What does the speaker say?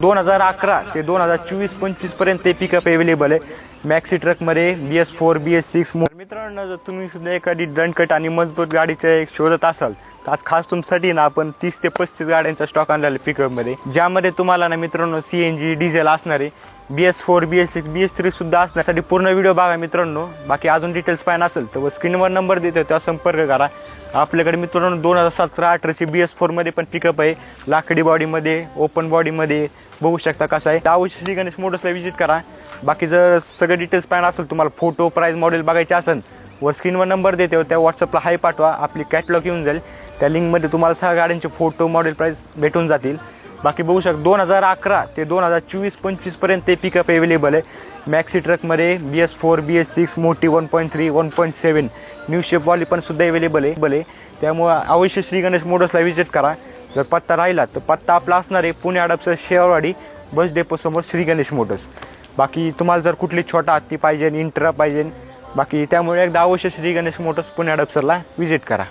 2011 ते 2024-25 पर्यंत ते पिकअप अवेलेबल आहे. मॅक्सी ट्रकमध्ये BS4 BS6. मित्रांनो, जर तुम्ही सुद्धा एखादी दणकट आणि मजबूत गाडीचे शोधत असाल तर आज खास तुमच्यासाठी ना आपण 30 ते 35 गाड्यांचा स्टॉक आणलेला पिकअपमध्ये, ज्यामध्ये तुम्हाला ना मित्रांनो CNG डिझेल असणारे BS4 BS6 BS3 सुद्धा असण्यासाठी पूर्ण व्हिडिओ बघा मित्रांनो. बाकी अजून डिटेल्स पाहिजे असेल तर स्क्रीनवर नंबर देतो त्यावर संपर्क करा. आपल्याकडे मित्रांनो 2017-18ची BS4 मध्ये पण पिकअप आहे, लाकडी बॉडीमध्ये, ओपन बॉडीमध्ये. बघू शकता कसं आहे. अवश्य श्री गणेश मोटर्सला व्हिजिट करा. बाकी जर सगळे डिटेल्स पाहिजे असेल, तुम्हाला फोटो प्राइस मॉडेल बघायचे असेल वर स्क्रीनवर नंबर देते त्या व्हॉट्सअपला हाय पाठवा, आपली कॅटलॉग येऊन जाईल. त्या लिंकमध्ये तुम्हाला सहा गाड्यांचे फोटो मॉडेल प्राइस भेटून जातील. बाकी बघू शकता 2011 ते 2024-25 पर्यंत ते पिकअप अवेलेबल आहे. मॅक्सी ट्रकमध्ये BS4 BS6 मोठी 1.3 1.7 न्यू शेपवाली पण सुद्धा अवेलेबल आहे. त्यामुळे अवश्य श्री गणेश मोटर्सला व्हिजिट करा. जर पत्ता राहिला तर पत्ता आपला असणार आहे पुणे हडपसर शेवरवाडी बस डेपो समोर श्री गणेश मोटर्स. बाकी तुम्हाला जर कुठली छोटा हत्ती पाहिजे, इंट्रा पाहिजे, बाकी त्यामुळे एकदा अवश्य श्री गणेश मोटर्स पुणे हडपसरला व्हिजिट करा.